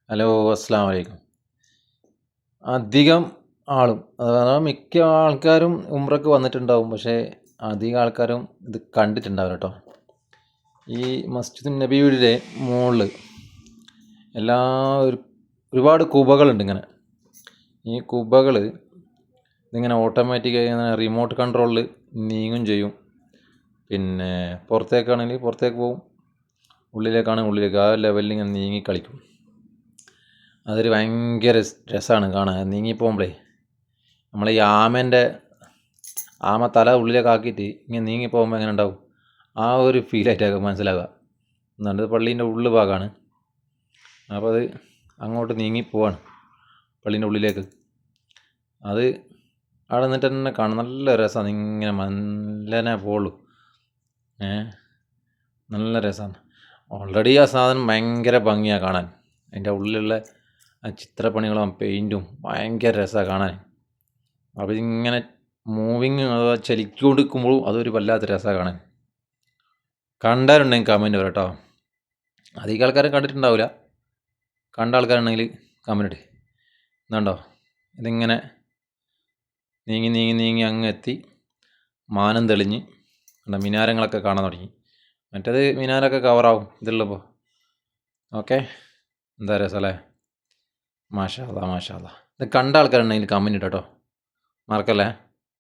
Hello, അസ്സലാമു അലൈക്കും. അധികം ആളും അഥവാ മിക്ക ആൾക്കാരും ഉംറക്ക് വന്നിട്ടുണ്ടാവും. പക്ഷേ അധികം ആൾക്കാരും ഇത് കണ്ടിട്ടുണ്ടാവില്ല കേട്ടോ. ഈ മസ്ജിദുൻ നബിയുടെ മുകളിൽ എല്ലാ ഒരുപാട് കുബകളുണ്ട് ഇങ്ങനെ. ഈ കുബകൾ ഇതിങ്ങനെ ഓട്ടോമാറ്റിക്കായി ഇങ്ങനെ റിമോട്ട് കൺട്രോളിൽ നീങ്ങും ചെയ്യും. പിന്നെ പുറത്തേക്കാണെങ്കിൽ പുറത്തേക്ക് പോവും, ഉള്ളിലേക്കാണെങ്കിൽ ഉള്ളിലേക്ക്. ആ ലെവലിൽ ഇങ്ങനെ നീങ്ങി കളിക്കും. അതൊരു ഭയങ്കര രസമാണ് കാണാൻ. നീങ്ങിപ്പോകുമ്പോഴേ നമ്മൾ ഈ ആമ തല ഉള്ളിലേക്ക് ആക്കിയിട്ട് ഇങ്ങനെ നീങ്ങിപ്പോകുമ്പോൾ എങ്ങനെ ഉണ്ടാവും, ആ ഒരു ഫീലായിട്ടൊക്കെ മനസ്സിലാവുക. എന്നുണ്ട് പള്ളീൻ്റെ ഉള്ളു ഭാഗമാണ്. അപ്പോൾ അത് അങ്ങോട്ട് നീങ്ങിപ്പോവാണ് പള്ളീൻ്റെ ഉള്ളിലേക്ക്. അത് അവിടെ നിന്നിട്ട് തന്നെ കാണും. നല്ല രസമാണ്. ഇങ്ങനെ മെല്ലനെ പോളൂ. നല്ല രസമാണ്. ഓൾറെഡി ആ സാധനം ഭയങ്കര ഭംഗിയാണ് കാണാൻ. അതിൻ്റെ ഉള്ളിലുള്ള ആ ചിത്രപ്പണികളും പെയിൻറ്റും ഭയങ്കര രസമാണ് കാണാൻ. അപ്പോൾ ഇതിങ്ങനെ മൂവിങ് അഥവാ ചലിച്ചുകൊണ്ടിരിക്കുമ്പോഴും അതൊരു വല്ലാത്ത രസമാണ് കാണാൻ. കണ്ടാലുണ്ടെങ്കിൽ കമൻറ്റ് വരാം കേട്ടോ. അധികം ആൾക്കാരും കണ്ടിട്ടുണ്ടാവില്ല. കണ്ട ആൾക്കാരുണ്ടെങ്കിൽ കമൻറ്റ് ഇട്. എന്നുണ്ടോ, ഇതിങ്ങനെ നീങ്ങി നീങ്ങി നീങ്ങി അങ്ങ് എത്തി മാനം തെളിഞ്ഞ് മിനാരങ്ങളൊക്കെ കാണാൻ തുടങ്ങി. മറ്റേത് മിനാരൊക്കെ കവറാവും ഇതുള്ളപ്പോൾ. ഓക്കെ, എന്താ രസമല്ലേ? മാഷാ അല്ലാ മാഷാ അല്ലാ. ഇത് കണ്ട ആൾക്കാരുണ്ടെങ്കിൽ കമൻറ്റ് ഇട്ടോ, മറക്കല്ലേ.